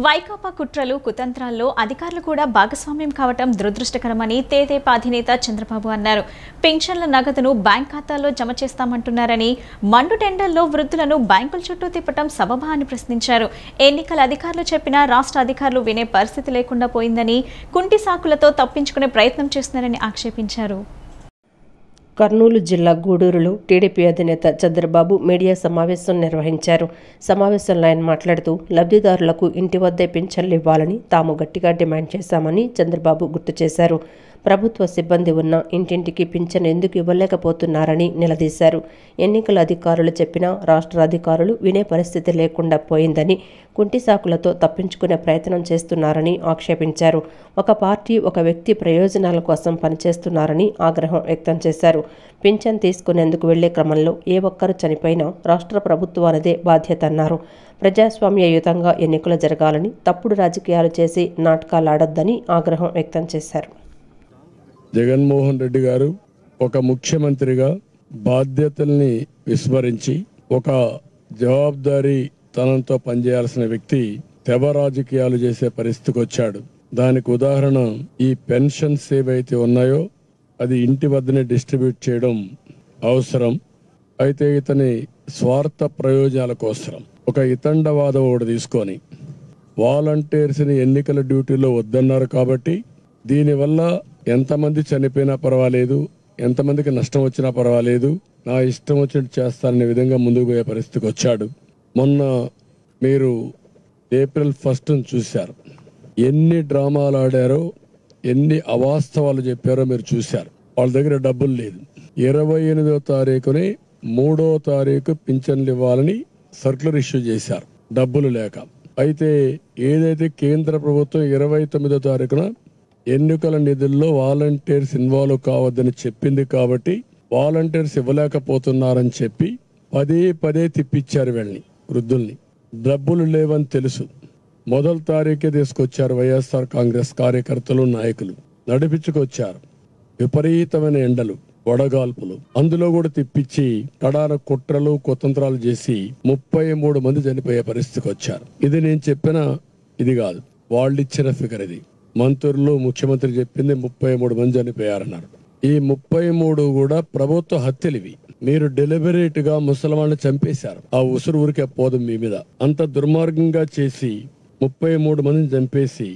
వైకాపా కుట్రలు కుతంత్రాల్లో అధికారులు కూడా భాగస్వామ్యం కావటం దురదృష్టకరమని తెదేపా అధినేత చంద్రబాబు అన్నారు. పెన్షన్ల నగదును బ్యాంక్ ఖాతాల్లో జమ చేస్తామంటున్నారని, మండు టెండర్లో వృద్ధులను బ్యాంకుల చుట్టూ తిప్పటం సబబా అని ప్రశ్నించారు. ఎన్నికల అధికారులు చెప్పినా రాష్ట్ర అధికారులు వినే పరిస్థితి లేకుండా పోయిందని, కుంటి సాకులతో తప్పించుకునే ప్రయత్నం చేస్తున్నారని ఆక్షేపించారు. కర్నూలు జిల్లా గూడూరులో టీడీపీ అధినేత చంద్రబాబు మీడియా సమావేశం నిర్వహించారు. సమావేశంలో ఆయన మాట్లాడుతూ లబ్ధిదారులకు ఇంటి వద్దే పింఛన్లు ఇవ్వాలని తాము గట్టిగా డిమాండ్ చేశామని చంద్రబాబు గుర్తు చేశారు. ప్రభుత్వ సిబ్బంది ఉన్న ఇంటింటికి పింఛన్ ఎందుకు ఇవ్వలేకపోతున్నారని నిలదీశారు. ఎన్నికల అధికారులు చెప్పినా రాష్ట్ర అధికారులు వినే పరిస్థితి లేకుండా పోయిందని, కుంటి సాకులతో తప్పించుకునే ప్రయత్నం చేస్తున్నారని ఆక్షేపించారు. ఒక పార్టీ ఒక వ్యక్తి ప్రయోజనాల కోసం పనిచేస్తున్నారని ఆగ్రహం వ్యక్తం చేశారు. పింఛన్ తీసుకునేందుకు వెళ్లే క్రమంలో ఏ ఒక్కరు చనిపోయినా రాష్ట్ర ప్రభుత్వానిదే బాధ్యత అన్నారు. ప్రజాస్వామ్యయుతంగా ఎన్నికలు జరగాలని, తప్పుడు రాజకీయాలు చేసి నాటకాలాడొద్దని ఆగ్రహం వ్యక్తం చేశారు. జగన్మోహన్ రెడ్డి గారు ఒక ముఖ్యమంత్రిగా బాధ్యతల్ని విస్మరించి ఒక జవాబుదారీ తనంతో పనిచేయాల్సిన వ్యక్తి తెవ రాజకీయాలు చేసే పరిస్థితికి వచ్చాడు. దానికి ఉదాహరణ ఈ పెన్షన్స్ ఏవైతే ఉన్నాయో అది ఇంటి వద్దనే డిస్ట్రిబ్యూట్ చేయడం అవసరం. అయితే ఇతని స్వార్థ ప్రయోజనాల కోసం ఒక ఇతండవాదం ఒకటి తీసుకొని వాలంటీర్స్ని ఎన్నికల డ్యూటీలో వద్దన్నారు. కాబట్టి దీనివల్ల ఎంతమంది చనిపోయినా పర్వాలేదు, ఎంతమందికి నష్టం వచ్చినా పర్వాలేదు, నా ఇష్టం వచ్చినట్టు చేస్తాననే విధంగా ముందుకు పోయే పరిస్థితికి వచ్చాడు. మొన్న మీరు ఏప్రిల్ 1 చూశారు. ఎన్ని డ్రామాలు ఆడారో, ఎన్ని అవాస్తవాలు చెప్పారో మీరు చూశారు. వాళ్ళ దగ్గర డబ్బులు లేదు. 28వ తారీఖుని 3వ తారీఖు పింఛన్లు ఇవ్వాలని సర్క్యులర్ ఇష్యూ చేశారు డబ్బులు లేక. అయితే ఏదైతే కేంద్ర ప్రభుత్వం 29వ తారీఖున ఎన్నికల నిధుల్లో వాలంటీర్స్ ఇన్వాల్వ్ కావద్దని చెప్పింది కాబట్టి వాలంటీర్స్ ఇవ్వలేకపోతున్నారని చెప్పి పదే తిప్పించారు వీళ్ళని, వృద్ధుల్ని. డబ్బులు లేవని తెలుసు. మొదటి తారీఖే తీసుకొచ్చారు వైఎస్ఆర్ కాంగ్రెస్ కార్యకర్తలు, నాయకులు నడిపించుకొచ్చారు. విపరీతమైన ఎండలు, వడగాల్పులు, అందులో కూడా తిప్పించి కడాన కుట్రలు కుతంత్రాలు చేసి 33 మంది చనిపోయే పరిస్థితికి వచ్చారు. ఇది నేను చెప్పిన ఇది కాదు, వాళ్ళు ఇచ్చిన ఫిగర్ ఇది. మంత్రులు, ముఖ్యమంత్రి చెప్పింది 33 మంది చనిపోయారన్నారు. ఈ 33 కూడా ప్రభుత్వ హత్యలు ఇవి. మీరు డెలిబరేట్ గా ముసల్మాన్ని చంపేశారు. ఆ ఉసురు ఊరికే పోదు మీ మీద. అంత దుర్మార్గంగా చేసి 33 మందిని చంపేసి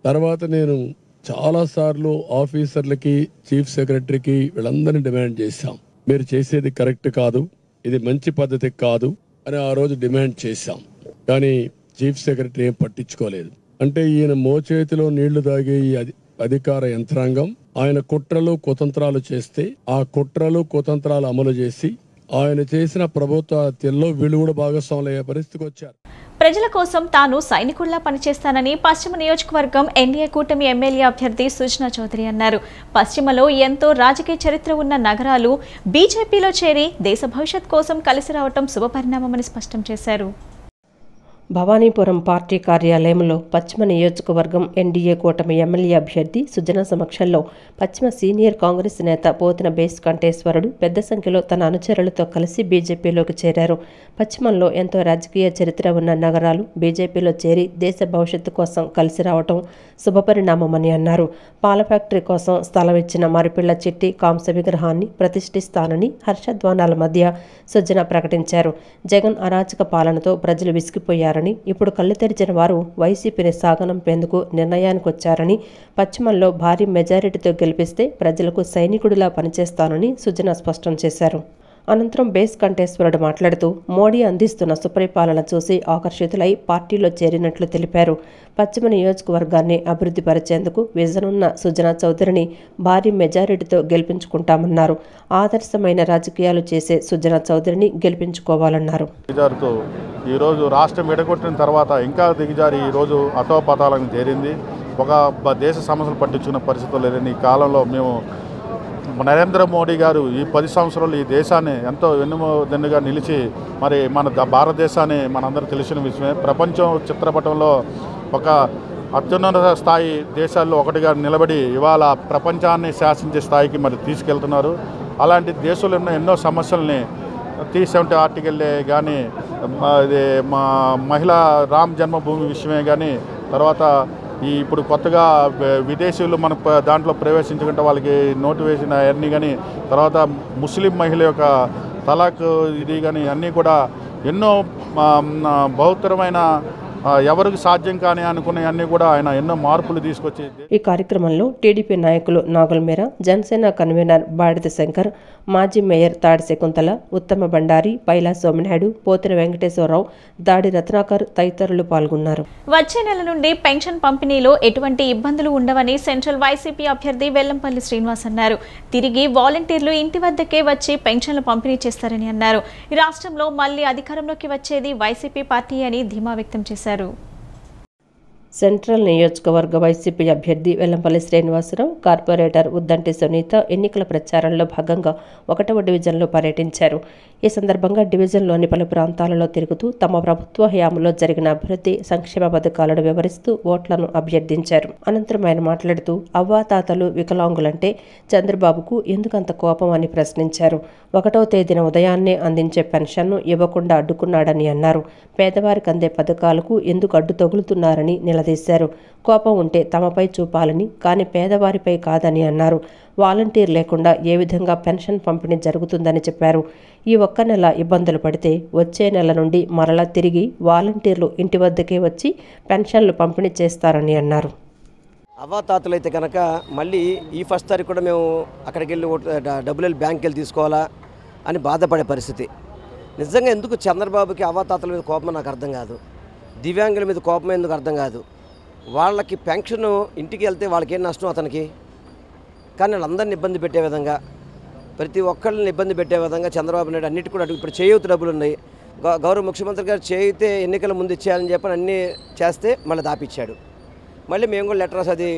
తర్వాత నేను చాలా సార్లు ఆఫీసర్లకి, చీఫ్ సెక్రటరీకి వీళ్ళందరినీ డిమాండ్ చేశాం. మీరు చేసేది కరెక్ట్ కాదు, ఇది మంచి పద్ధతి కాదు అని ఆ రోజు డిమాండ్ చేశాం. కానీ చీఫ్ సెక్రటరీ ఏం పట్టించుకోలేదు. అంటే ఈయన మోచేతిలో నీళ్లు తాగే ఈ అధికార యంత్రాంగం ఆయన కుట్రలు కుతంత్రాలు చేస్తే ఆ కుట్రలు కుతంత్రాలు అమలు చేసి ఆయన చేసిన ప్రభుత్వ హత్యల్లో వీళ్ళు కూడా భాగస్వాములయ్యే పరిస్థితికి వచ్చారు. ప్రజల కోసం తాను సైనికుల్లా పనిచేస్తానని పశ్చిమ నియోజకవర్గం ఎన్డీఏ కూటమి ఎమ్మెల్యే అభ్యర్థి సుజనా చౌదరి అన్నారు. పశ్చిమలో ఎంతో రాజకీయ చరిత్ర ఉన్న నగరాలు బీజేపీలో చేరి దేశ భవిష్యత్ కోసం కలిసి రావటం శుభపరిణామమని స్పష్టం చేశారు. భవానీపురం పార్టీ కార్యాలయంలో పశ్చిమ నియోజకవర్గం ఎన్డీఏ కూటమి ఎమ్మెల్యే అభ్యర్థి సుజనా సమక్షంలో పశ్చిమ సీనియర్ కాంగ్రెస్ నేత పోతిన బేస్ కంఠేశ్వరుడు పెద్ద సంఖ్యలో తన అనుచరులతో కలిసి బీజేపీలోకి చేరారు. పశ్చిమంలో ఎంతో రాజకీయ చరిత్ర ఉన్న నగరాలు బీజేపీలో చేరి దేశ భవిష్యత్తు కోసం కలిసి రావటం శుభపరిణామమని అన్నారు. పాల ఫ్యాక్టరీ కోసం స్థలం ఇచ్చిన మరిపిళ్ల చిట్టి కాంస్య విగ్రహాన్ని ప్రతిష్ఠిస్తానని హర్షధ్వానాల మధ్య సుజనా ప్రకటించారు. జగన్ అరాచక పాలనతో ప్రజలు విసిగిపోయారు. ఇప్పుడు కళ్ళు తెరిచిన వారు వైసీపీని సాగనంపేందుకు నిర్ణయానికొచ్చారని, పశ్చిమంలో భారీ మెజారిటీతో గెలిపిస్తే ప్రజలకు సైనికుడిలా పనిచేస్తానని సుజనా స్పష్టం చేశారు. అనంతరం బేస్ కంఠేశ్వరుడు మాట్లాడుతూ మోడీ అందిస్తున్న సుపరిపాలన చూసి ఆకర్షితులై పార్టీలో చేరినట్లు తెలిపారు. పశ్చిమ నియోజకవర్గాన్ని అభివృద్ధి పరిచేందుకు విజనున్న సుజనా చౌదరిని భారీ మెజారిటీతో గెలిపించుకుంటామన్నారు. ఆదర్శమైన రాజకీయాలు చేసే సుజనా చౌదరిని గెలిపించుకోవాలన్నారు. ఈరోజు రాష్ట్రం విడగొట్టిన తర్వాత ఇంకా దిగజారి ఈరోజు అతోపతాలకు చేరింది. ఒక దేశ సమస్యలు పట్టించుకున్న పరిస్థితులు లేదని ఈ కాలంలో మేము నరేంద్ర మోడీ గారు ఈ 10 సంవత్సరాలు ఈ దేశాన్ని ఎంతో వెన్నుదన్నుగా నిలిచి మరి మన భారతదేశాన్ని మనందరూ తెలిసిన విషయమే. ప్రపంచం చిత్రపటంలో ఒక అత్యున్నత స్థాయి దేశాల్లో ఒకటిగా నిలబడి ఇవాళ ప్రపంచాన్ని శాసించే స్థాయికి మరి తీసుకెళ్తున్నారు. అలాంటి దేశంలో ఎన్నో సమస్యల్ని 370 ఆర్టికల్లే కానీ ఇది మా మహిళా రామ్ జన్మభూమి విషయమే కానీ తర్వాత ఇప్పుడు కొత్తగా విదేశీయులు మన దాంట్లో ప్రవేశించకుండా వాళ్ళకి నోటిఫికేషన్ అవన్నీ కానీ తర్వాత ముస్లిం మహిళ యొక్క తలాక్ ఇది కానీ అన్నీ కూడా ఎన్నో బహుత్తరమైన ఎవరికి సాధ్యం కాని అనుకునేవన్నీ కూడా ఆయన ఎన్నో మార్పులు తీసుకొచ్చి ఈ కార్యక్రమంలో టీడీపీ నాయకులు నాగుల్ మీరా, జనసేన కన్వీనర్ బాడిత శంకర్, మాజీ మేయర్ తాడి శకుంతల, ఉత్తమ బండారి, పైలా సోమనాయుడు, పోతిన వెంకటేశ్వరరావు, దాడి రత్నాకర్ తదితరులు పాల్గొన్నారు. వచ్చే నెల నుండి పెన్షన్ పంపిణీలో ఎటువంటి ఇబ్బందులు ఉండవని సెంట్రల్ వైసీపీ అభ్యర్థి వెల్లంపల్లి శ్రీనివాస్ అన్నారు. తిరిగి వాలంటీర్లు ఇంటి వద్దకే వచ్చి పెన్షన్లు పంపిణీ చేస్తారని అన్నారు. ఈ రాష్ట్రంలో మళ్లీ అధికారంలోకి వచ్చేది వైసీపీ పార్టీ అని ధీమా వ్యక్తం చేశారు. సెంట్రల్ నియోజకవర్గ వైసీపీ అభ్యర్థి వెల్లంపల్లి శ్రీనివాసరావు, కార్పొరేటర్ ఉద్దంటి సునీత ఎన్నికల ప్రచారంలో భాగంగా 1వ డివిజన్లో పర్యటించారు. ఈ సందర్భంగా డివిజన్లోని పలు ప్రాంతాలలో తిరుగుతూ తమ ప్రభుత్వ హయాంలో జరిగిన అభివృద్ధి సంక్షేమ పథకాలను వివరిస్తూ ఓట్లను అభ్యర్థించారు. అనంతరం ఆయన మాట్లాడుతూ అవ్వాతాతలు వికలాంగులంటే చంద్రబాబుకు ఎందుకంత కోపం అని ప్రశ్నించారు. 1వ తేదీన ఉదయాన్నే అందించే పెన్షన్ను ఇవ్వకుండా అడ్డుకున్నాడని అన్నారు. పేదవారికి అందే పథకాలకు ఎందుకు అడ్డు తగులుతున్నారని నిలదీశారు. కోపం ఉంటే తమపై చూపాలని, కానీ పేదవారిపై కాదని అన్నారు. వాలంటీర్ లేకుండా ఏ విధంగా పెన్షన్ పంపిణీ జరుగుతుందని చెప్పారు. ఈ ఒక్క నెల ఇబ్బందులు పడితే వచ్చే నెల నుండి మరలా తిరిగి వాలంటీర్లు ఇంటి వద్దకే వచ్చి పెన్షన్లు పంపిణీ చేస్తారని అన్నారు. అవ్వాతాతలు అయితే కనుక మళ్ళీ ఈ ఫస్ట్ తారీఖు కూడా మేము అక్కడికి వెళ్ళి డబ్బులు వెళ్ళి బ్యాంక్కి వెళ్ళి తీసుకోవాలా అని బాధపడే పరిస్థితి. నిజంగా ఎందుకు చంద్రబాబుకి అవ్వాతాతల మీద కోపం నాకు అర్థం కాదు. దివ్యాంగుల మీద కోపం ఎందుకు అర్థం కాదు. వాళ్ళకి పెన్షన్ ఇంటికి వెళ్తే వాళ్ళకి ఏం నష్టం అతనికి, కానీ వాళ్ళందరినీ ఇబ్బంది పెట్టే విధంగా ప్రతి ఒక్కళ్ళని ఇబ్బంది పెట్టే విధంగా చంద్రబాబు నాయుడు అన్నిటి కూడా ఇప్పుడు చేయూత డబ్బులు ఉన్నాయి. గౌరవ ముఖ్యమంత్రి గారు చేయితే ఎన్నికల ముందు ఇచ్చేయాలని చెప్పి అన్నీ చేస్తే మళ్ళీ దాపిచ్చాడు. మళ్ళీ మేము కూడా లెటర్స్ అది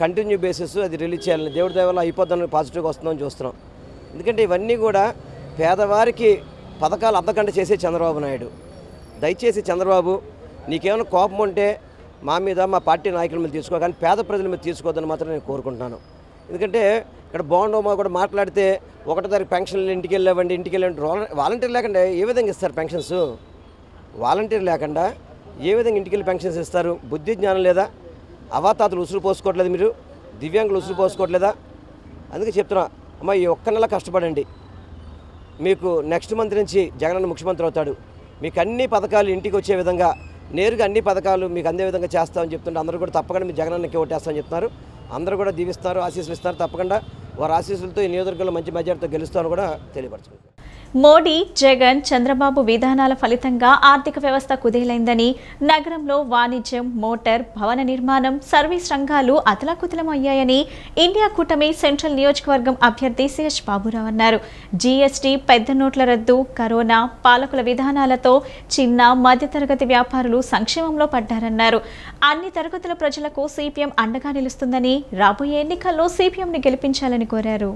కంటిన్యూ బేసిస్ అది రిలీజ్ చేయాలని దేవుడి దయ వల్ల అయిపోద్దని పాజిటివ్గా వస్తుందని చూస్తున్నాం. ఎందుకంటే ఇవన్నీ కూడా పేదవారికి పథకాలు అంతకంటే చేసే చంద్రబాబు నాయుడు. దయచేసి చంద్రబాబు నీకేమైనా కోపం ఉంటే మా మీద మా పార్టీ నాయకుల మీద తీసుకో, కానీ పేద ప్రజల మీద తీసుకోవద్దని మాత్రం నేను కోరుకుంటున్నాను. ఎందుకంటే ఇక్కడ బాగుండవు కూడా మాట్లాడితే 1వ తారీఖు పెన్షన్లు ఇంటికి వెళ్ళండి వాలంటీర్ లేకుండా ఏ విధంగా ఇస్తారు పెన్షన్స్? వాలంటీర్ లేకుండా ఏ విధంగా ఇంటికి వెళ్ళి పెన్షన్స్ ఇస్తారు? బుద్ధి జ్ఞానం లేదా? అవాతాతలు ఉసురు పోసుకోవట్లేదు, మీరు దివ్యాంగులు ఉసురు పోసుకోవట్లేదా? అందుకే చెప్తున్నా అమ్మ, ఈ ఒక్క నెల కష్టపడండి. మీకు నెక్స్ట్ మంత్ నుంచి జగనన్న ముఖ్యమంత్రి అవుతాడు. మీకు అన్ని పథకాలు ఇంటికి వచ్చే విధంగా నేరుగా అన్ని పథకాలు మీకు అందే విధంగా చేస్తామని చెప్తుంటే అందరూ కూడా తప్పకుండా మీ జగనన్నకి ఓటేస్తామని చెప్తున్నారు. అందరూ కూడా దీవిస్తారు, ఆశీస్సులు ఇస్తారు. తప్పకుండా వారి ఆశీస్సులతో ఈ నియోజకవర్గంలో మంచి మెజార్టీతో గెలుస్తామని కూడా తెలియపరచుకుంటారు. మోడీ, జగన్, చంద్రబాబు విధానాల ఫలితంగా ఆర్థిక వ్యవస్థ కుదేలైందని, నగరంలో వాణిజ్యం, మోటార్, భవన నిర్మాణం, సర్వీస్ రంగాలు అతలాకుతలం అయ్యాయని ఇండియా కూటమి సెంట్రల్ నియోజకవర్గం అభ్యర్థి సిహెచ్ బాబురావు అన్నారు. జీఎస్టీ, పెద్ద నోట్ల రద్దు, కరోనా, పాలకుల విధానాలతో చిన్న, మధ్యతరగతి వ్యాపారులు సంక్షేమంలో పడ్డారన్నారు. అన్ని తరగతుల ప్రజలకు సిపిఎం అండగా నిలుస్తుందని, రాబోయే ఎన్నికల్లో సిపిఎంని గెలిపించాలని కోరారు.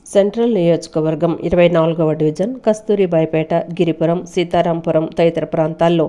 సెంట్రల్ నియోజకవర్గం 24వ డివిజన్ కస్తూరిబాయిపేట, గిరిపురం, సీతారాంపురం తదితర ప్రాంతాల్లో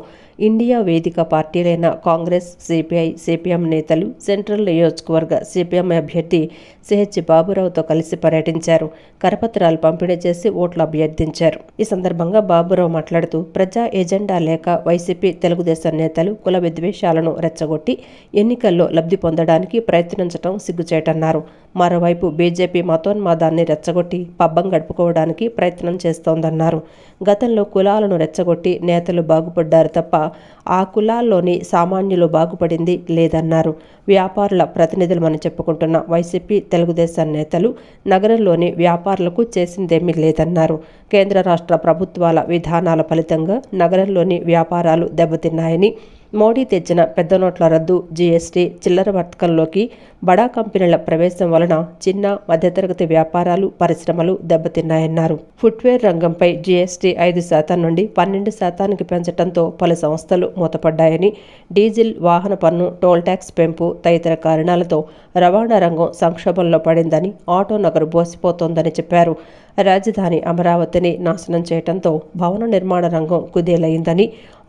ఇండియా వేదిక పార్టీలైన కాంగ్రెస్, సిపిఐ, సిపిఎం నేతలు సెంట్రల్ నియోజకవర్గ సిపిఎం అభ్యర్థి సిహెచ్ బాబురావుతో కలిసి పర్యటించారు. కరపత్రాలు పంపిణీ చేసి ఓట్లు అభ్యర్థించారు. ఈ సందర్భంగా బాబురావు మాట్లాడుతూ ప్రజా ఎజెండా లేక వైసీపీ, తెలుగుదేశం నేతలు కుల విద్వేషాలను రెచ్చగొట్టి ఎన్నికల్లో లబ్ధి పొందడానికి ప్రయత్నించడం సిగ్గుచేటన్నారు. మరోవైపు బీజేపీ మతోన్మాదాన్ని రెచ్చగొట్టి పబ్బం గడుపుకోవడానికి ప్రయత్నం చేస్తోందన్నారు. గతంలో కులాలను రెచ్చగొట్టి నేతలు బాగుపడ్డారు తప్ప ఆ కులాల్లోని సామాన్యులు బాగుపడింది లేదన్నారు. వ్యాపారుల ప్రతినిధులమని చెప్పుకుంటున్న వైసీపీ, తెలుగుదేశం నేతలు నగరంలోని వ్యాపారులకు చేసిందేమీ లేదన్నారు. కేంద్ర రాష్ట్ర ప్రభుత్వాల విధానాల ఫలితంగా నగరంలోని వ్యాపారాలు దెబ్బతిన్నాయని, మోడీ తెచ్చిన పెద్ద నోట్ల రద్దు, జీఎస్టీ, చిల్లర వర్తకంలోకి బడా కంపెనీల ప్రవేశం వలన చిన్న, మధ్యతరగతి వ్యాపారాలు, పరిశ్రమలు దెబ్బతిన్నాయన్నారు. ఫుట్వేర్ రంగంపై జీఎస్టీ 5% నుండి 12% పెంచడంతో పలు సంస్థలు మూతపడ్డాయని, డీజిల్, వాహన పన్ను, టోల్ ట్యాక్స్ పెంపు తదితర కారణాలతో రవాణా రంగం సంక్షోభంలో పడిందని, ఆటో నగరు బోసిపోతోందని చెప్పారు. రాజధాని అమరావతిని నాశనం చేయడంతో భవన నిర్మాణ రంగం కుదేలైందని,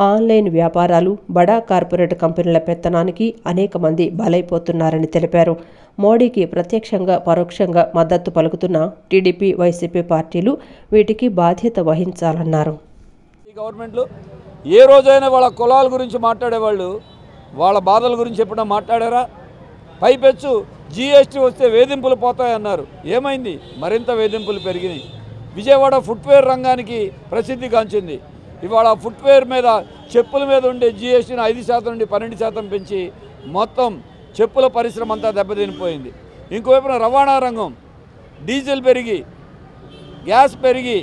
ఆన్లైన్ వ్యాపారాలు, బడా కార్పొరేట్ కంపెనీల పెత్తనానికి అనేక మంది బలైపోతున్నారని తెలిపారు. మోడీకి ప్రత్యక్షంగా పరోక్షంగా మద్దతు పలుకుతున్న టీడీపీ, వైసీపీ పార్టీలు వీటికి బాధ్యత వహించాలన్నారు. ఈ గవర్నమెంట్లు ఏ రోజైనా వాళ్ళ కులాల గురించి మాట్లాడేవాళ్ళు వాళ్ళ బాధల గురించి ఎప్పుడైనా మాట్లాడారా? పైపెచ్చు జీఎస్టీ వస్తే వేధింపులు పోతాయన్నారు. ఏమైంది? మరింత వేధింపులు పెరిగినాయి. విజయవాడ ఫుట్వేర్ రంగానికి ప్రసిద్ధిగాంచింది. ఇవాళ ఫుట్వేర్ మీద, చెప్పుల మీద ఉండే జీఎస్టీని 5% నుండి 12% పెంచి మొత్తం చెప్పుల పరిశ్రమ అంతా దెబ్బతినిపోయింది. ఇంకోవైపున రవాణా రంగం, డీజిల్ పెరిగి, గ్యాస్ పెరిగి,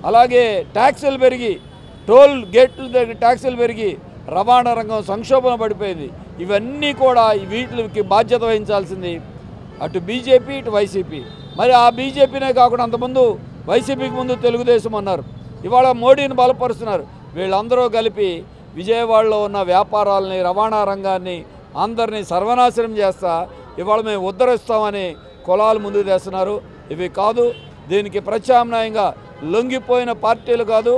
అలాగే ట్యాక్సులు పెరిగి, టోల్ గేట్లు ట్యాక్సులు పెరిగి రవాణా రంగం సంక్షోభం పడిపోయింది. ఇవన్నీ కూడా వీటికి బాధ్యత వహించాల్సింది అటు బీజేపీ, ఇటు వైసీపీ. మరి ఆ బీజేపీనే కాకుండా అంతకుముందు వైసీపీకి ముందు తెలుగుదేశం అన్నారు. ఇవాళ మోడీని బలపరుస్తున్నారు. వీళ్ళందరూ కలిపి విజయవాడలో ఉన్న వ్యాపారాలని, రవాణా రంగాన్ని అందరినీ సర్వనాశనం చేస్తా ఇవాళ మేము ఉద్ధరిస్తామని కులాలు ముందుకు తెస్తున్నారు. ఇవి కాదు, దీనికి ప్రత్యామ్నాయంగా లొంగిపోయిన పార్టీలు కాదు,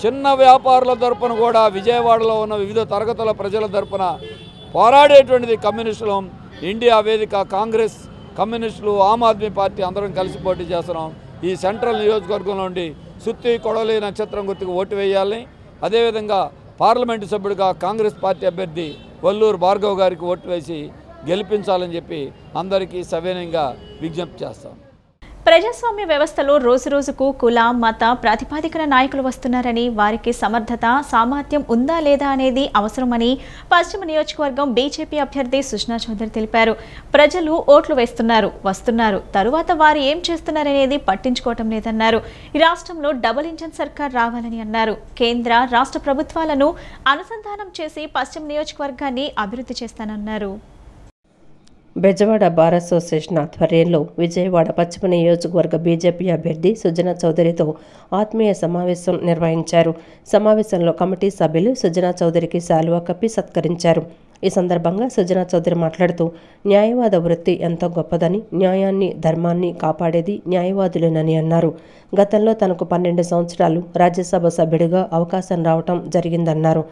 చిన్న వ్యాపారుల తరపున కూడా విజయవాడలో ఉన్న వివిధ తరగతుల ప్రజల తరపున పోరాడేటువంటిది కమ్యూనిస్టులు, ఇండియా వేదిక, కాంగ్రెస్, కమ్యూనిస్టులు, ఆమ్ ఆద్మీ పార్టీ అందరం కలిసి పోటీ చేస్తున్నాం. ఈ సెంట్రల్ నియోజకవర్గంలో ఉండి సుత్తి కొడలి నక్షత్రం గుర్తుకు ఓటు వేయాలని, అదేవిధంగా పార్లమెంటు సభ్యుడిగా కాంగ్రెస్ పార్టీ అభ్యర్థి వల్లూరు భార్గవ్ గారికి ఓటు వేసి గెలిపించాలని చెప్పి అందరికీ సవినయంగా విజ్ఞప్తి చేస్తాం. ప్రజాస్వామ్య వ్యవస్థలో రోజురోజుకు కుల, మత ప్రాతిపదికన నాయకులు వస్తున్నారని, వారికి సమర్థత, సామర్థ్యం ఉందా లేదా అనేది అవసరమని పశ్చిమ నియోజకవర్గం బీజేపీ అభ్యర్థి సుజనా చౌదరి తెలిపారు. ప్రజలు ఓట్లు వేస్తున్నారు, వస్తున్నారు, తరువాత వారు ఏం చేస్తున్నారనేది పట్టించుకోవటం లేదన్నారు. ఈ రాష్ట్రంలో డబుల్ ఇంజన్ సర్కార్ రావాలని అన్నారు. కేంద్ర, రాష్ట్ర ప్రభుత్వాలను అనుసంధానం చేసి పశ్చిమ నియోజకవర్గాన్ని అభివృద్ధి చేస్తానన్నారు. బెజవాడ బార్ అసోసియేషన్ ఆధ్వర్యంలో విజయవాడ పశ్చిమ నియోజకవర్గ బీజేపీ అభ్యర్థి సుజనా చౌదరితో ఆత్మీయ సమావేశం నిర్వహించారు. సమావేశంలో కమిటీ సభ్యులు సుజనా చౌదరికి శాలువా కప్పి సత్కరించారు. ఈ సందర్భంగా సుజనా చౌదరి మాట్లాడుతూ న్యాయవాద వృత్తి ఎంతో గొప్పదని, న్యాయాన్ని, ధర్మాన్ని కాపాడేది న్యాయవాదులేనని అన్నారు. గతంలో తనకు 12 సంవత్సరాలు రాజ్యసభ సభ్యుడిగా అవకాశం రావటం జరిగిందన్నారు.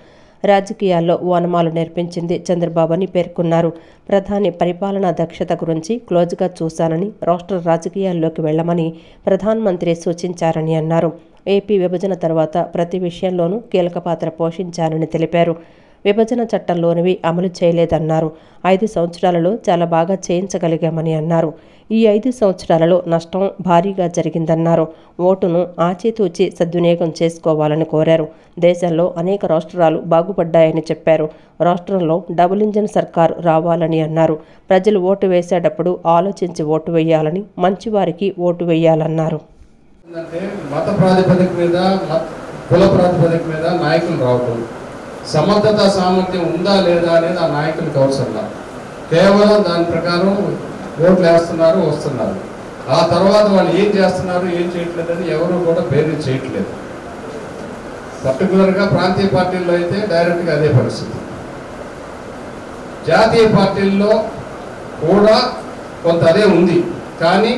రాజకీయాల్లో ఓనమాలు నేర్పించింది చంద్రబాబు అని పేర్కొన్నారు. ప్రధాని పరిపాలనా దక్షత గురించి క్లోజ్గా చూశానని, రాష్ట్ర రాజకీయాల్లోకి వెళ్లమని ప్రధానమంత్రి సూచించారని అన్నారు. ఏపీ విభజన తర్వాత ప్రతి విషయంలోనూ కీలక పాత్ర పోషించారని తెలిపారు. విభజన చట్టంలోనివి అమలు చేయలేదన్నారు. 5 సంవత్సరాలలో చాలా బాగా చేయించగలిగామని అన్నారు. ఈ 5 సంవత్సరాలలో నష్టం భారీగా జరిగిందన్నారు. ఓటును ఆచితూచి సద్వినియోగం చేసుకోవాలని కోరారు. దేశంలో అనేక రాష్ట్రాలు బాగుపడ్డాయని చెప్పారు. రాష్ట్రంలో డబుల్ ఇంజన్ సర్కారు రావాలని అన్నారు. ప్రజలు ఓటు వేసేటప్పుడు ఆలోచించి ఓటు వేయాలని, మంచివారికి ఓటు వేయాలన్నారు. మత ప్రాతిపదిక మీద, కుల ప్రాతిపదిక మీద నాయకులు రావడం, సమర్థత, సామర్థ్యం ఉందా లేదా అనేది ఆ నాయకులకు అవసరం. కేవలం దాని ప్రకారం ఓట్లు వేస్తున్నారు, వస్తున్నారు. ఆ తర్వాత వాళ్ళు ఏం చేస్తున్నారు, ఏం చేయట్లేదని ఎవరు కూడా బేరీ చేయట్లేదు. పర్టికులర్గా ప్రాంతీయ పార్టీల్లో అయితే డైరెక్ట్గా అదే పరిస్థితి. జాతీయ పార్టీల్లో కూడా కొంత అదే ఉంది. కానీ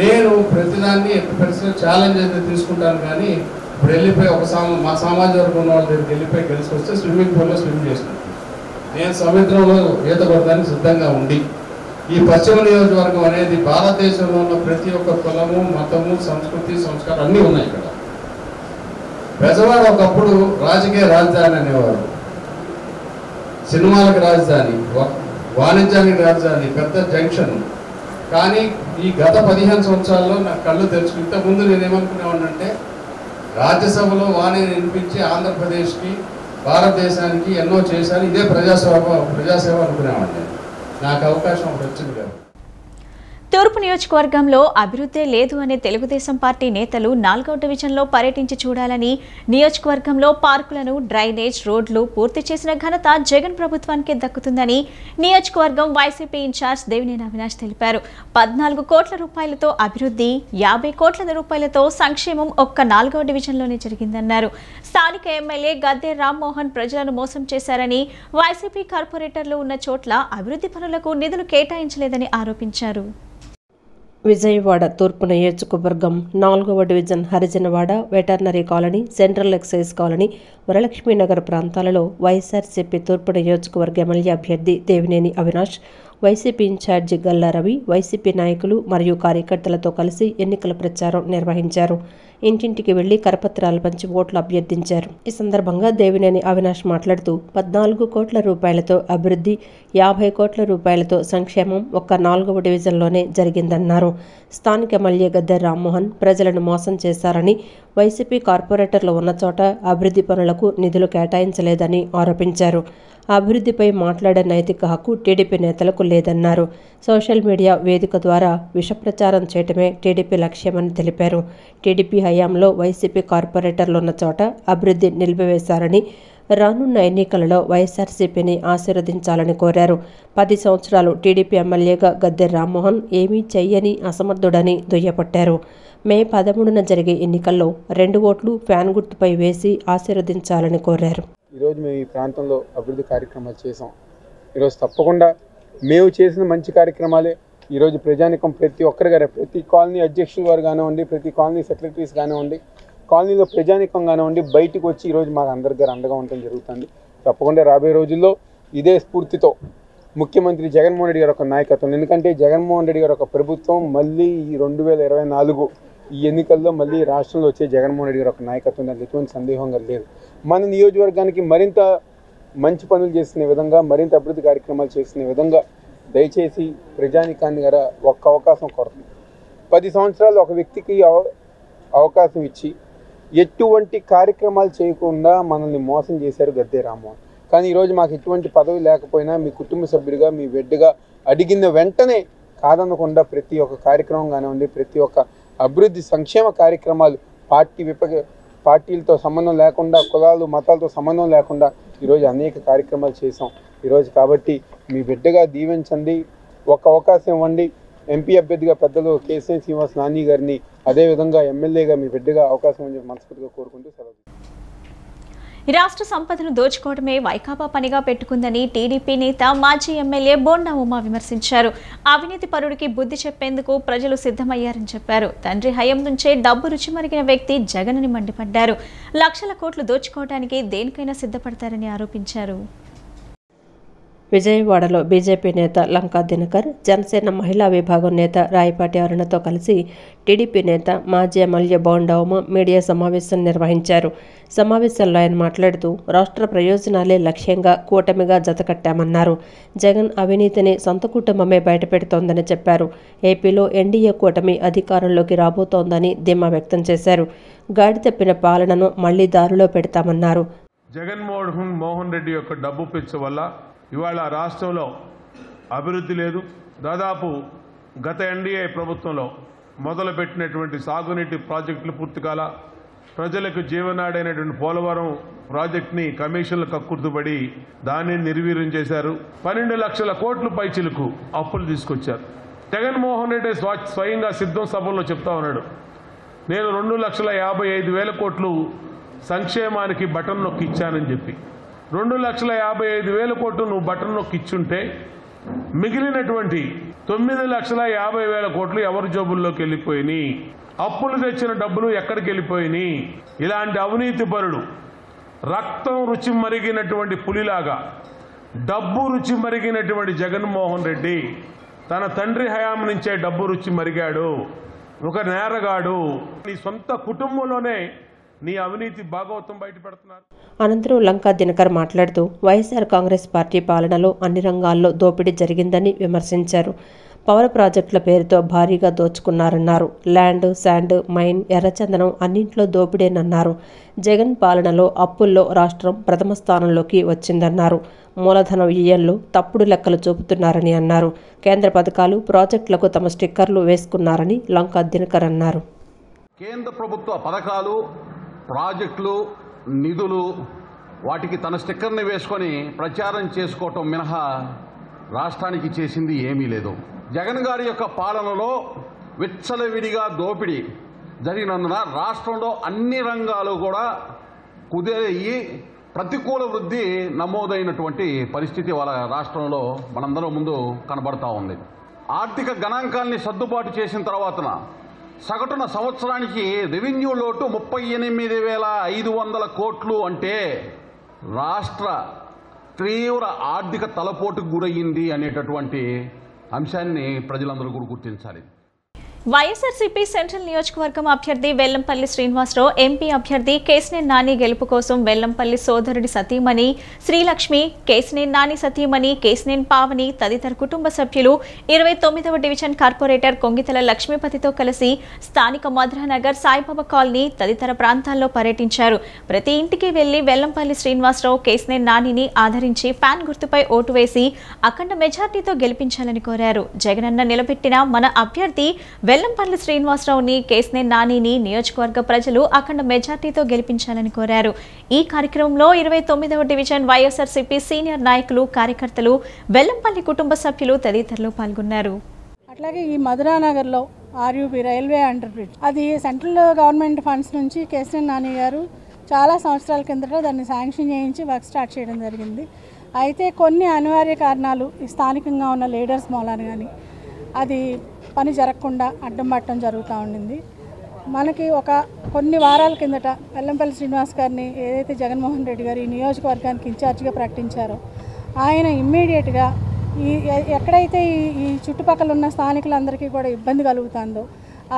నేను ప్రతిదాన్ని ఎట్టి పరిస్థితుల్లో ఛాలెంజ్ అయితే తీసుకుంటాను. కానీ ఇప్పుడు వెళ్ళిపోయి మా సామాజిక వర్గం ఉన్న వాళ్ళ దగ్గరికి వెళ్ళిపోయి గెలిచి వస్తే స్విమ్మింగ్ పూల్లో స్విమ్ చేసినట్టు, నేను సముద్రంలో ఈత కొడడానికి సిద్ధంగా ఉండి, ఈ పశ్చిమ నియోజకవర్గం అనేది భారతదేశంలో ఉన్న ప్రతి ఒక్క కులము, మతము, సంస్కృతి, సంస్కారం అన్నీ ఉన్నాయి ఇక్కడ. బెజవాడ ఒకప్పుడు రాజకీయ రాజధాని అనేవారు, సినిమాలకు రాజధాని, వాణిజ్యానికి రాజధాని, పెద్ద జంక్షన్. కానీ ఈ గత 15 సంవత్సరాల్లో నాకు కళ్ళు తెలుసుకుని, ఇంతకుముందు నేనేమనుకునేవాడినంటే రాజ్యసభలో వాణి వినిపించి ఆంధ్రప్రదేశ్కి, భారతదేశానికి ఎన్నో చేశాను, ఇదే ప్రజాసేవ అనుకునేవాడిని. నాకు అవకాశం వచ్చింది కదా. తూర్పు నియోజకవర్గంలో అభివృద్ధి లేదు అనే తెలుగుదేశం పార్టీ నేతలు 4వ డివిజన్లో పర్యటించి చూడాలని, నియోజకవర్గంలో పార్కులను, డ్రైనేజ్, రోడ్లు పూర్తి చేసిన ఘనత జగన్ ప్రభుత్వానికి దక్కుతుందని నియోజకవర్గం వైసీపీ ఇన్ఛార్జ్ దేవినేని అవినాష్ తెలిపారు. 14 కోట్ల రూపాయలతో అభివృద్ధి, 50 కోట్ల రూపాయలతో సంక్షేమం ఒక్క 4వ డివిజన్లోనే జరిగిందన్నారు. స్థానిక ఎమ్మెల్యే గద్దె రామ్మోహన్ ప్రజలను మోసం చేశారని, వైసీపీ కార్పొరేటర్లు ఉన్న చోట్ల అభివృద్ధి పనులకు నిధులు కేటాయించలేదని ఆరోపించారు. విజయవాడ తూర్పు నియోజకవర్గం 4వ division Harijanawada veterinary colony, central excise colony, Varalakshminagar ప్రాంతాలలో వైఎస్ఆర్సీపీ తూర్పు నియోజకవర్గ ఎమ్మెల్యే అభ్యర్థి దేవినేని అవినాష్, వైసీపీ ఇన్ఛార్జి గల్లా రవి, వైసీపీ నాయకులు మరియు కార్యకర్తలతో కలిసి ఎన్నికల ప్రచారం నిర్వహించారు. ఇంటింటికి వెళ్లి కరపత్రాలు పంచి ఓట్లు అభ్యర్థించారు. ఈ సందర్భంగా దేవినేని అవినాష్ మాట్లాడుతూ 14 కోట్ల రూపాయలతో అభివృద్ధి, 50 కోట్ల రూపాయలతో సంక్షేమం ఒక్క 4వ డివిజన్లోనే జరిగిందన్నారు. స్థానిక ఎమ్మెల్యే గద్దె రామ్మోహన్ ప్రజలను మోసం చేశారని, వైసీపీ కార్పొరేటర్లు ఉన్న చోట అభివృద్ధి పనులకు నిధులు కేటాయించలేదని ఆరోపించారు. అభివృద్ధిపై మాట్లాడే నైతిక హక్కు టీడీపీ నేతలకు లేదన్నారు. సోషల్ మీడియా వేదిక ద్వారా విషప్రచారం చేయటమే టీడీపీ లక్ష్యమని తెలిపారు. టీడీపీ హయాంలో వైసీపీ కార్పొరేటర్లు ఉన్న చోట అభివృద్ధి నిలిపివేశారని, రానున్న ఎన్నికలలో వైఎస్ఆర్సీపీని ఆశీర్వదించాలని కోరారు. 10 సంవత్సరాలు టీడీపీ ఎమ్మెల్యేగా గద్దె రామ్మోహన్ ఏమీ చెయ్యని అసమర్థుడని దుయ్యపట్టారు. మే 13న జరిగే ఎన్నికల్లో 2 ఓట్లు ఫ్యాన్ గుర్తుపై వేసి ఆశీర్వదించాలని కోరారు. ఈరోజు మేము ఈ ప్రాంతంలో అభివృద్ధి కార్యక్రమాలు చేసాం. ఈరోజు తప్పకుండా మేము చేసిన మంచి కార్యక్రమాలే ఈరోజు ప్రజానికం ప్రతి ఒక్కరి గారు, ప్రతి కాలనీ అధ్యక్షులు వారు కానివ్వండి, ప్రతి కాలనీ సెక్రటరీస్ కానివ్వండి, కాలనీలో ప్రజానికం కానివ్వండి, బయటకు వచ్చి ఈరోజు మాకు అందరి గారు అండగా ఉండటం జరుగుతుంది. తప్పకుండా రాబోయే రోజుల్లో ఇదే స్ఫూర్తితో ముఖ్యమంత్రి జగన్మోహన్ రెడ్డి గారి ఒక నాయకత్వం, ఎందుకంటే జగన్మోహన్ రెడ్డి గారి ఒక ప్రభుత్వం మళ్ళీ ఈ 2024 ఈ ఎన్నికల్లో మళ్ళీ రాష్ట్రంలో వచ్చే జగన్మోహన్ రెడ్డి గారి ఒక నాయకత్వం, దానికి ఎటువంటి సందేహంగా లేదు. మన నియోజకవర్గానికి మరింత మంచి పనులు చేసిన విధంగా, మరింత అభివృద్ధి కార్యక్రమాలు చేసిన విధంగా దయచేసి ప్రజానికాన్ని గారు ఒక్క అవకాశం కోరుతుంది. 10 సంవత్సరాలు ఒక వ్యక్తికి అవకాశం ఇచ్చి ఎటువంటి కార్యక్రమాలు చేయకుండా మనల్ని మోసం చేశారు గద్దె రామ్మోహన్. కానీ ఈరోజు మాకు ఎటువంటి పదవి లేకపోయినా మీ కుటుంబ సభ్యుడిగా, మీ బిడ్డగా అడిగిన వెంటనే కాదనకుండా ప్రతి ఒక్క కార్యక్రమం కానివ్వండి, ప్రతి ఒక్క అభివృద్ధి సంక్షేమ కార్యక్రమాలు పార్టీలతో సంబంధం లేకుండా, కులాలు మతాలతో సంబంధం లేకుండా ఈరోజు అనేక కార్యక్రమాలు చేసాం. ఈరోజు కాబట్టి మీ బిడ్డగా దీవించండి, ఒక అవకాశం ఇవ్వండి. ఎంపీ అభ్యర్థిగా పెద్దలు కేసీఆర్ శ్రీనివాస్ నాని గారిని, అదేవిధంగా ఎమ్మెల్యేగా మీ బిడ్డగా అవకాశం ఇవ్వని మనస్ఫూర్తిగా కోరుకుంటూ సెలవు. రాష్ట్ర సంపదను దోచుకోవడమే వైకాపా పనిగా పెట్టుకుందని టీడీపీ నేత మాజీ ఎమ్మెల్యే బోండా ఉమా విమర్శించారు. అవినీతి పరుడికి బుద్ధి చెప్పేందుకు ప్రజలు సిద్ధమయ్యారని చెప్పారు. తండ్రి హయం నుంచే డబ్బు రుచి మరిగిన వ్యక్తి జగన్ అని మండిపడ్డారు. లక్షల కోట్లు దోచుకోవడానికి దేనికైనా సిద్ధపడతారని ఆరోపించారు. విజయవాడలో బీజేపీ నేత లంకా దినకర్, జనసేన మహిళా విభాగం నేత రాయపాటి అరుణతో కలిసి టీడీపీ నేత మాజీ ఎమ్మెల్యే బోండా ఉమ మీడియా సమావేశం నిర్వహించారు. సమావేశంలో ఆయన మాట్లాడుతూ రాష్ట్ర ప్రయోజనాలే లక్ష్యంగా కూటమిగా జతకట్టామన్నారు. జగన్ అవినీతిని సొంత కుటుంబమే బయటపెడుతోందని చెప్పారు. ఏపీలో ఎన్డీఏ కూటమి అధికారంలోకి రాబోతోందని ధీమా వ్యక్తం చేశారు. గాడి తప్పిన పాలనను మళ్లీ దారిలో పెడతామన్నారు. జగన్మోహన్ రెడ్డి యొక్క డబ్బు పిచ్చి వల్ల ఇవాళ రాష్ట్రంలో అభివృద్ధి లేదు. దాదాపు గత ఎన్డీఏ ప్రభుత్వంలో మొదలుపెట్టినటువంటి సాగునీటి ప్రాజెక్టులు పూర్తి కాల, ప్రజలకు జీవనాడైనటువంటి పోలవరం ప్రాజెక్టుని కమిషన్లు కక్కుర్తుపడి దాన్ని నిర్వీర్యం చేశారు. 12 లక్షల కోట్ల పైచిలకు అప్పులు తీసుకొచ్చారు. జగన్మోహన్ రెడ్డి స్వయంగా సిద్ధం సభల్లో చెప్తా ఉన్నాడు, నేను 2,55,000 కోట్లు సంక్షేమానికి బటన్ నొక్కి ఇచ్చానని చెప్పి. 2,55,000 కోట్లు నువ్వు బటన్ నొక్కి ఇచ్చుంటే మిగిలినటువంటి 9,50,000 కోట్లు ఎవరి జోబుల్లోకి వెళ్ళిపోయినాయి? అప్పులు తెచ్చిన డబ్బులు ఎక్కడికి వెళ్ళిపోయినాయి? ఇలాంటి అవినీతి పరుడు, రక్తం రుచి మరిగినటువంటి పులిలాగా డబ్బు రుచి మరిగినటువంటి జగన్మోహన్ రెడ్డి తన తండ్రి హయాం నుంచే డబ్బు రుచి మరిగాడు. ఒక నేరగాడు. నీ సొంత కుటుంబంలోనే నీ అవినీతి భాగవతం బయట పెడుతున్నారు. అనంతరం లంకా దినకర్ మాట్లాడుతూ వైఎస్ఆర్ కాంగ్రెస్ పార్టీ పాలనలో అన్ని రంగాల్లో దోపిడీ జరిగిందని విమర్శించారు. పవర్ ప్రాజెక్టుల పేరుతో భారీగా దోచుకున్నారన్నారు. ల్యాండ్, శాండ్, మైన్, ఎర్రచందనం అన్నింట్లో దోపిడేనన్నారు. జగన్ పాలనలో అప్పుల్లో రాష్ట్రం ప్రథమ స్థానంలోకి వచ్చిందన్నారు. మూలధన వ్యయంలో తప్పుడు లెక్కలు చూపుతున్నారని అన్నారు. కేంద్ర పథకాలు, ప్రాజెక్టులకు తమ స్టిక్కర్లు వేసుకున్నారని లంకా దినకర్ అన్నారు. కేంద్ర ప్రభుత్వ పథకాలు, ప్రాజెక్టులు, నిధులు వాటికి తన స్టిక్కర్ని వేసుకొని ప్రచారం చేసుకోవటం మినహా రాష్ట్రానికి చేసింది ఏమీ లేదు. జగన్ గారి యొక్క పాలనలో విచ్చలవిడిగా దోపిడీ జరిగినందున రాష్ట్రంలో అన్ని రంగాలు కూడా కుదేరయ్యి ప్రతికూల వృద్ధి నమోదైనటువంటి పరిస్థితి వాళ్ళ రాష్ట్రంలో మనందరం ముందు కనబడతా ఉంది. ఆర్థిక గణాంకాల్ని సర్దుబాటు చేసిన తర్వాతన సగటున సంవత్సరానికి రెవెన్యూ లోటు 38,500 కోట్లు అంటే రాష్ట్ర తీవ్ర ఆర్థిక తలపోటుకు గురయ్యింది అనేటటువంటి అంశాన్ని ప్రజలందరూ కూడా గుర్తించాలి. వైఎస్ఆర్సీపీ సెంట్రల్ నియోజకవర్గం అభ్యర్థి వెల్లంపల్లి శ్రీనివాసరావు, ఎంపీ అభ్యర్థి కేశినేని నాని గెలుపు కోసం వెల్లంపల్లి సోదరుడి సతీమణి శ్రీలక్ష్మి, కేశినేని నాని సతీమణి కేశినేని పావని తదితర కుటుంబ సభ్యులు 29వ డివిజన్ కార్పొరేటర్ కొంగితల లక్ష్మీపతితో కలిసి స్థానిక మధురానగర్, సాయిబాబా కాలనీ తదితర ప్రాంతాల్లో పర్యటించారు. ప్రతి ఇంటికి వెళ్లి వెల్లంపల్లి శ్రీనివాసరావు, కేశినేని నానిని ఆదరించి ఫ్యాన్ గుర్తుపై ఓటు వేసి అఖండ మెజార్టీతో గెలిపించాలని కోరారు. జగనన్న నిలబెట్టిన మన అభ్యర్థి వెల్లంపల్లి శ్రీనివాసరావుని, కేశినేని నానిని నియోజకవర్గ ప్రజలు అఖండ మెజార్టీతో గెలిపించాలని కోరారు. ఈ కార్యక్రమంలో 29వ డివిజన్ వైఎస్ఆర్సీపీ సీనియర్ నాయకులు, కార్యకర్తలు, వెల్లంపల్లి కుటుంబ సభ్యులు తదితరులు పాల్గొన్నారు. అట్లాగే ఈ మధురానగర్లో ఆర్యూబీ రైల్వే అండర్ బ్రిడ్జ్, అది సెంట్రల్ గవర్నమెంట్ ఫండ్స్ నుంచి కేశినేని నాని గారు చాలా సంవత్సరాల కిందట దాన్ని శాంక్షన్ చేయించి వర్క్ స్టార్ట్ చేయడం జరిగింది. అయితే కొన్ని అనివార్య కారణాలు ఈ స్థానికంగా ఉన్న లీడర్స్ మూలాన కానీ అది పని జరగకుండా అడ్డం పట్టడం జరుగుతూ ఉండింది. మనకి కొన్ని వారాల కిందట వెల్లంపల్లి శ్రీనివాస్ గారిని ఏదైతే జగన్మోహన్ రెడ్డి గారు ఈ నియోజకవర్గానికి ఇన్ఛార్జిగా ప్రకటించారో ఆయన ఇమ్మీడియట్గా ఎక్కడైతే ఈ చుట్టుపక్కల ఉన్న స్థానికులందరికీ కూడా ఇబ్బంది కలుగుతుందో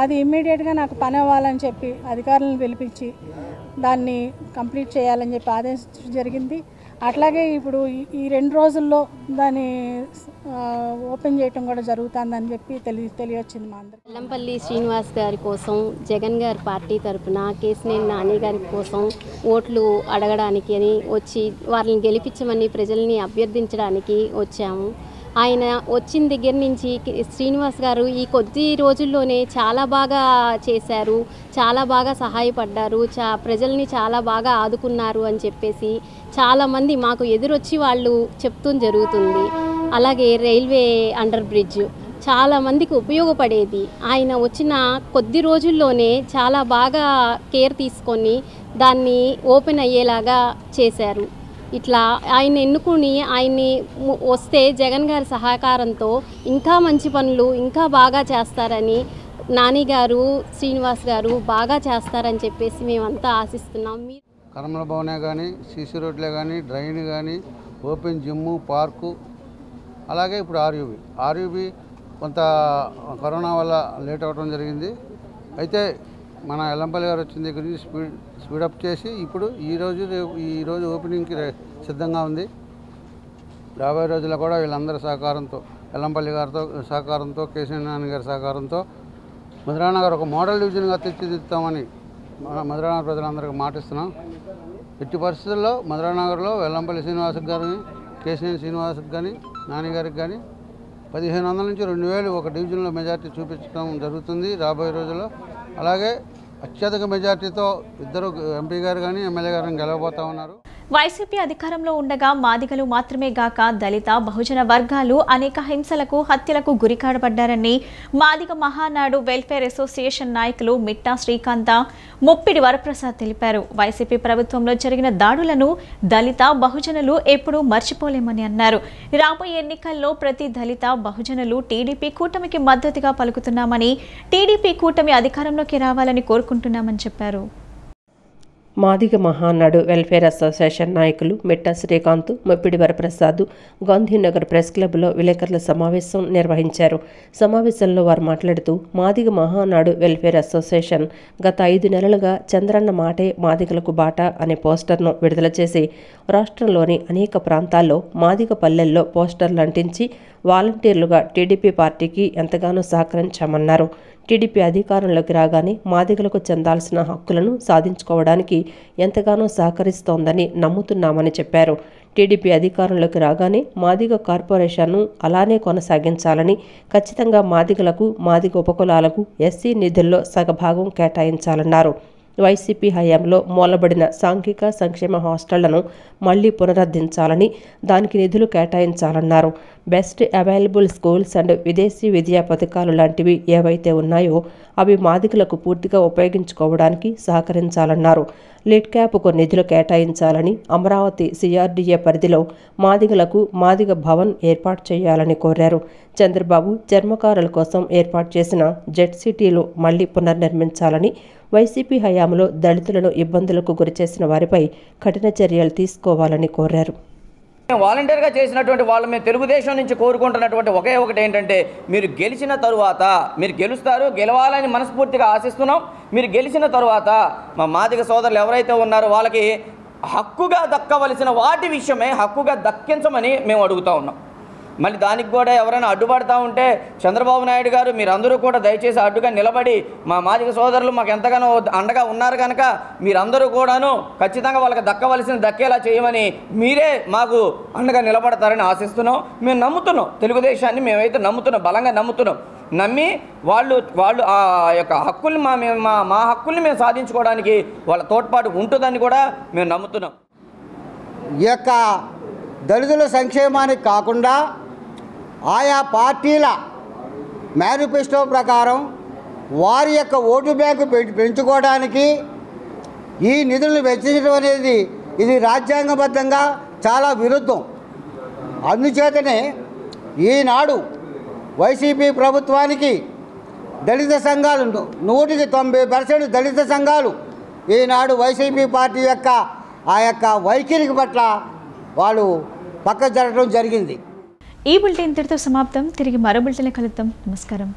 అది ఇమ్మీడియట్గా నాకు పని అవ్వాలని చెప్పి అధికారులను పిలిపించి దాన్ని కంప్లీట్ చేయాలని చెప్పి ఆదేశించడం జరిగింది. అట్లాగే ఇప్పుడు ఈ 2 రోజుల్లో దాన్ని ఓపెన్ చేయటం కూడా జరుగుతుందని చెప్పి తెలియొచ్చింది మా అందరికి. వెల్లంపల్లి శ్రీనివాస్ గారి కోసం జగన్ గారి పార్టీ తరఫున కేశినేని నాని గారి కోసం ఓట్లు అడగడానికి అని వచ్చి వారిని గెలిపించమని ప్రజల్ని అభ్యర్థించడానికి వచ్చాము. ఆయన వచ్చిన దగ్గర నుంచి శ్రీనివాస్ గారు ఈ కొద్ది రోజుల్లోనే చాలా బాగా చేశారు, చాలా బాగా సహాయపడ్డారు, ప్రజల్ని చాలా బాగా ఆదుకున్నారు అని చెప్పేసి చాలామంది మాకు ఎదురొచ్చి వాళ్ళు చెప్తూ జరుగుతుంది. అలాగే రైల్వే అండర్ బ్రిడ్జ్ చాలామందికి ఉపయోగపడేది. ఆయన వచ్చిన కొద్ది రోజుల్లోనే చాలా బాగా కేర్ తీసుకొని దాన్ని ఓపెన్ అయ్యేలాగా చేశారు. ఇట్లా ఆయన ఎన్నుకుని ఆయన్ని వస్తే జగన్ గారి సహకారంతో ఇంకా మంచి పనులు ఇంకా బాగా చేస్తారని, నాని గారు, శ్రీనివాస్ గారు బాగా చేస్తారని చెప్పేసి మేమంతా ఆశిస్తున్నాం. కర్మల భవనే కానీ, సీసీ రోడ్లే కానీ, డ్రైన్ కానీ, ఓపెన్ జిమ్ము, పార్కు, అలాగే ఇప్పుడు ఆర్యూబీ కొంత కరోనా వల్ల లేట్ అవ్వడం జరిగింది. అయితే మన వెల్లంపల్లి గారు వచ్చిన దగ్గర నుంచి స్పీడప్ చేసి ఇప్పుడు ఈరోజు ఓపెనింగ్కి సిద్ధంగా ఉంది. రాబోయే రోజుల్లో కూడా వీళ్ళందరి సహకారంతో, వెల్లంపల్లి గారితో సహకారంతో, కేశినేని నాని గారి సహకారంతో మధురానగర్ ఒక మోడల్ డివిజన్గా తీర్చిదిద్దుతామని మధురానగర్ ప్రజలందరికీ మాటిస్తున్నాం. ఎట్టి పరిస్థితుల్లో మధురానగర్లో వెల్లంపల్లి శ్రీనివాస్ గారిని, కేశినేని శ్రీనివాస్కి కానీ, నాని గారికి కానీ 1500 నుంచి 2000 ఒక డివిజన్లో మెజార్టీ చూపించడం జరుగుతుంది రాబోయే రోజుల్లో. అలాగే అత్యధిక మెజార్టీతో ఇద్దరు ఎంపీ గారు కానీ, ఎమ్మెల్యే గారు గెలవబోతా ఉన్నారు. వైసీపీ అధికారంలో ఉండగా మాదిగలు మాత్రమే గాక దళిత, బహుజన వర్గాలు అనేక హింసలకు, హత్యలకు గురికాడబడ్డారని మాదిగ మహానాడు వెల్ఫేర్ అసోసియేషన్ నాయకులు మిట్టా శ్రీకాంత, ముప్పిడి వరప్రసాద్ తెలిపారు. వైసీపీ ప్రభుత్వంలో జరిగిన దాడులను దళిత, బహుజనులు ఎప్పుడూ మర్చిపోలేమని అన్నారు. రాబోయే ఎన్నికల్లో ప్రతి దళిత, బహుజనులు టీడీపీ కూటమికి మద్దతుగా పలుకుతున్నామని, టీడీపీ కూటమి అధికారంలోకి రావాలని కోరుకుంటున్నామని చెప్పారు. మాదిగ మహానాడు వెల్ఫేర్ అసోసియేషన్ నాయకులు మిట్టా శ్రీకాంత్, ముప్పిడి వరప్రసాద్ గాంధీనగర్ ప్రెస్ క్లబ్లో విలేకరుల సమావేశం నిర్వహించారు. సమావేశంలో వారు మాట్లాడుతూ మాదిగ మహానాడు వెల్ఫేర్ అసోసియేషన్ గత 5 నెలలుగా చంద్రన్న మాటే మాదిగలకు బాట అనే పోస్టర్ను విడుదల చేసి రాష్ట్రంలోని అనేక ప్రాంతాల్లో మాదిగ పల్లెల్లో పోస్టర్లు అంటించి వాలంటీర్లుగా టీడీపీ పార్టీకి ఎంతగానో సహకరించామన్నారు. టీడీపీ అధికారంలోకి రాగానే మాదిగలకు చెందాల్సిన హక్కులను సాధించుకోవడానికి ఎంతగానో సహకరిస్తోందని నమ్ముతున్నామని చెప్పారు. టీడీపీ అధికారంలోకి రాగానే మాదిగ కార్పొరేషన్ను అలానే కొనసాగించాలని, ఖచ్చితంగా మాదిగలకు, మాదిగ ఉపకులాలకు ఎస్సీ నిధుల్లో సగభాగం కేటాయించాలన్నారు. వైసీపీ హయాంలో మూలబడిన సాంఘిక సంక్షేమ హాస్టళ్లను మళ్లీ పునరుద్ధరించాలని, దానికి నిధులు కేటాయించాలన్నారు. బెస్ట్ అవైలబుల్ స్కూల్స్ అండ్ విదేశీ విద్యా పథకాలు లాంటివి ఏవైతే ఉన్నాయో అవి మాదిగలకు పూర్తిగా ఉపయోగించుకోవడానికి సహకరించాలన్నారు. లిడ్ క్యాప్కు నిధులు కేటాయించాలని, అమరావతి సిఆర్డీఏ పరిధిలో మాదిగలకు మాదిగ భవన్ ఏర్పాటు చేయాలని కోరారు. చంద్రబాబు చర్మకారుల కోసం ఏర్పాటు చేసిన జెట్ సిటీలు మళ్లీ పునర్నిర్మించాలని, వైసీపీ హయాంలో దళితులను ఇబ్బందులకు గురిచేసిన వారిపై కఠిన చర్యలు తీసుకోవాలని కోరారు. వాలంటీర్గా చేసినటువంటి వాళ్ళు మేము తెలుగుదేశం నుంచి కోరుకుంటున్నటువంటి ఒకటి ఏంటంటే, మీరు గెలిచిన తరువాత మీరు గెలుస్తారు, గెలవాలని మనస్ఫూర్తిగా ఆశిస్తున్నాం. మీరు గెలిచిన తరువాత మా మాదిగ సోదరులు ఎవరైతే ఉన్నారో వాళ్ళకి హక్కుగా దక్కవలసిన వాటి విషయమే హక్కుగా దక్కించమని మేము అడుగుతూ ఉన్నాం. మళ్ళీ దానికి కూడా ఎవరైనా అడ్డుపడతా ఉంటే చంద్రబాబు నాయుడు గారు మీరందరూ కూడా దయచేసి అడ్డుగా నిలబడి మా మాదిగ సోదరులు మాకు ఎంతగానో అండగా ఉన్నారు కనుక మీరందరూ కూడాను ఖచ్చితంగా వాళ్ళకి దక్కేలా చేయమని మీరే మాకు అండగా నిలబడతారని ఆశిస్తున్నాం. మేము నమ్ముతున్నాం, తెలుగుదేశాన్ని మేమైతే నమ్ముతున్నాం, బలంగా నమ్ముతున్నాం. నమ్మి వాళ్ళు ఆ యొక్క హక్కుల్ని మా హక్కుల్ని మేము సాధించుకోవడానికి వాళ్ళ తోడ్పాటు ఉంటుందని కూడా మేము నమ్ముతున్నాం. ఈ యొక్క దళితుల సంక్షేమానికి కాకుండా ఆయా పార్టీల మేనిఫెస్టో ప్రకారం వారి యొక్క ఓటు బ్యాంకు పెంచుకోవడానికి ఈ నిధులను వెచ్చించడం అనేది ఇది రాజ్యాంగబద్ధంగా చాలా విరుద్ధం. అందుచేతనే ఈనాడు వైసీపీ ప్రభుత్వానికి దళిత సంఘాలు 190% దళిత సంఘాలు ఈనాడు వైసీపీ పార్టీ యొక్క ఆ యొక్క వైఖరికి పట్ల వాళ్ళు పక్క జరగడం జరిగింది. ఈ బులెటిన్ ఇంతటితో సమాప్తం. తిరిగి మరో బులెటిన్లో కలుద్దాం. నమస్కారం.